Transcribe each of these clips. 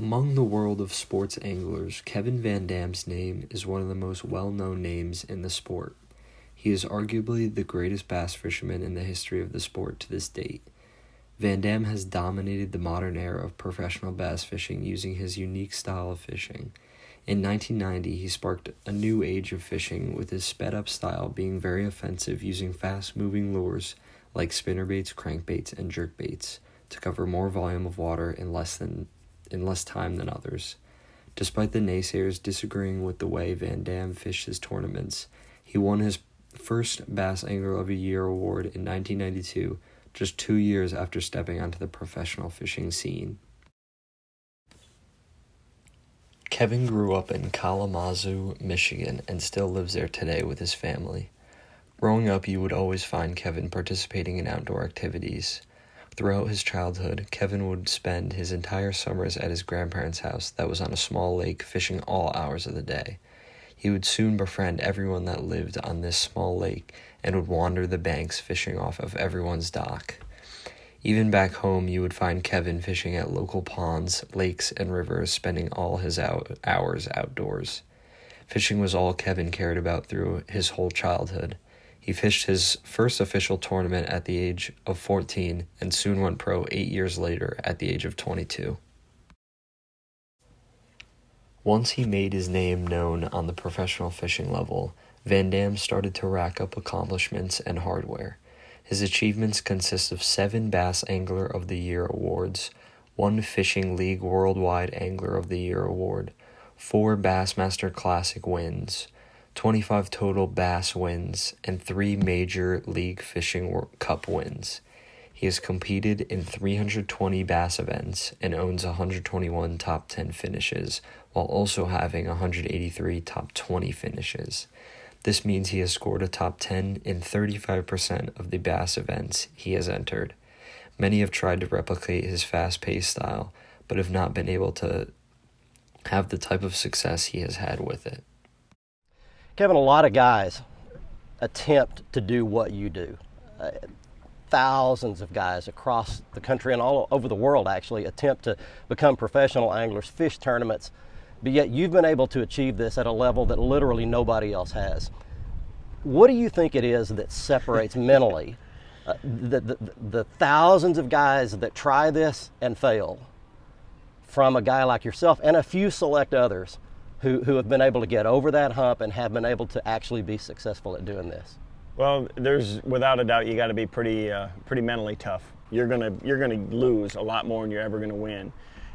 Among the world of sports anglers, Kevin VanDam's name is one of the most well-known names in the sport. He is arguably the greatest bass fisherman in the history of the sport to this date. VanDam has dominated the modern era of professional bass fishing using his unique style of fishing. In 1990, he sparked a new age of fishing with his sped-up style being very offensive using fast-moving lures like spinnerbaits, crankbaits, and jerkbaits to cover more volume of water in less time than others. Despite the naysayers disagreeing with the way VanDam fished his tournaments, he won his first Bass Angler of the Year award in 1992, just 2 years after stepping onto the professional fishing scene. Kevin grew up in Kalamazoo, Michigan, and still lives there today with his family. Growing up, you would always find Kevin participating in outdoor activities. Throughout his childhood, Kevin would spend his entire summers at his grandparents' house that was on a small lake fishing all hours of the day. He would soon befriend everyone that lived on this small lake and would wander the banks fishing off of everyone's dock. Even back home, you would find Kevin fishing at local ponds, lakes, and rivers, spending all his hours outdoors. Fishing was all Kevin cared about through his whole childhood. He fished his first official tournament at the age of 14 and soon went pro 8 years later at the age of 22. Once he made his name known on the professional fishing level, VanDam started to rack up accomplishments and hardware. His achievements consist of 7 Bass Angler of the Year awards, 1 Fishing League Worldwide Angler of the Year award, 4 Bassmaster Classic wins, 25 total bass wins, and 3 Major League Fishing Cup wins. He has competed in 320 bass events and owns 121 top 10 finishes, while also having 183 top 20 finishes. This means he has scored a top 10 in 35% of the bass events he has entered. Many have tried to replicate his fast-paced style, but have not been able to have the type of success he has had with it. Kevin, a lot of guys attempt to do what you do. Thousands of guys across the country and all over the world actually attempt to become professional anglers, fish tournaments, but yet you've been able to achieve this at a level that literally nobody else has. What do you think it is that separates mentally the thousands of guys that try this and fail from a guy like yourself and a few select others who have been able to get over that hump and have been able to actually be successful at doing this? Well, there's without a doubt you got to be pretty mentally tough. You're gonna lose a lot more than you're ever gonna win.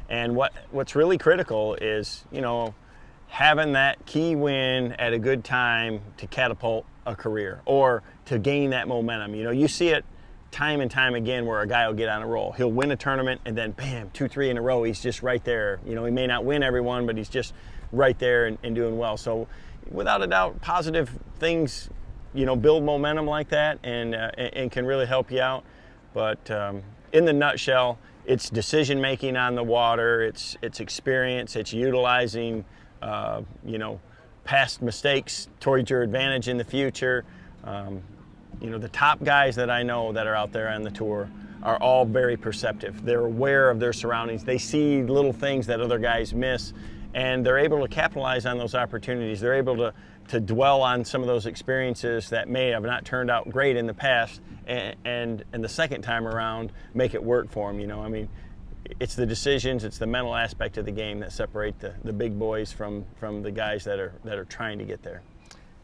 And what's really critical is, having that key win at a good time to catapult a career or to gain that momentum. You see it time and time again where a guy will get on a roll. He'll win a tournament and then bam, 2-3 in a row, he's just right there. He may not win everyone, but he's just right there and doing well. So without a doubt, positive things, build momentum like that and can really help you out. But in the nutshell, it's decision making on the water, it's experience, it's utilizing past mistakes towards your advantage in the future. The top guys that I know that are out there on the tour are all very perceptive. They're aware of their surroundings. They see little things that other guys miss, and they're able to capitalize on those opportunities. They're able to dwell on some of those experiences that may have not turned out great in the past, and the second time around make it work for them. It's the decisions, it's the mental aspect of the game that separate the big boys from the guys that are trying to get there.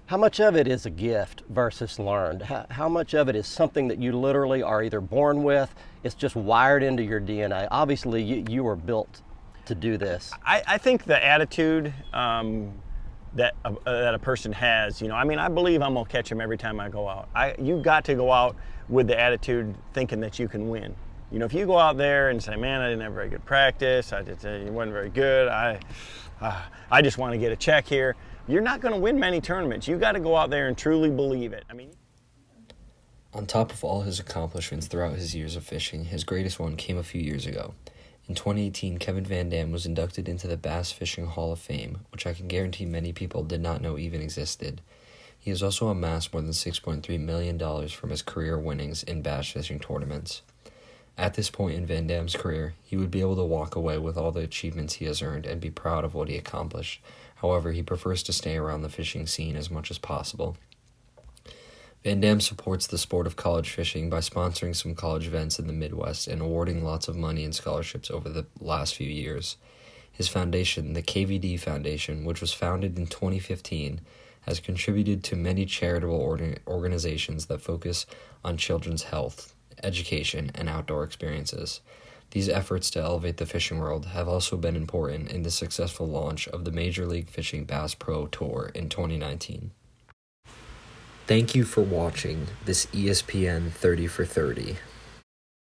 How much of it is a gift versus learned? How much of it is something that you literally are either born with, it's just wired into your DNA? Obviously you were built to do this. I think the attitude that a person has, I believe I'm gonna catch him every time I go out. You got to go out with the attitude thinking that you can win. If you go out there and say, man, I didn't have very good practice, it wasn't very good, I just want to get a check here, you're not going to win many tournaments. You got to go out there and truly believe it. On top of all his accomplishments throughout his years of fishing, his greatest one came a few years ago. In 2018, Kevin VanDam was inducted into the Bass Fishing Hall of Fame, which I can guarantee many people did not know even existed. He has also amassed more than $6.3 million from his career winnings in bass fishing tournaments. At this point in VanDam's career, he would be able to walk away with all the achievements he has earned and be proud of what he accomplished. However, he prefers to stay around the fishing scene as much as possible. VanDam supports the sport of college fishing by sponsoring some college events in the Midwest and awarding lots of money and scholarships over the last few years. His foundation, the KVD Foundation, which was founded in 2015, has contributed to many charitable organizations that focus on children's health, education, and outdoor experiences. These efforts to elevate the fishing world have also been important in the successful launch of the Major League Fishing Bass Pro Tour in 2019. Thank you for watching this ESPN 30 for 30.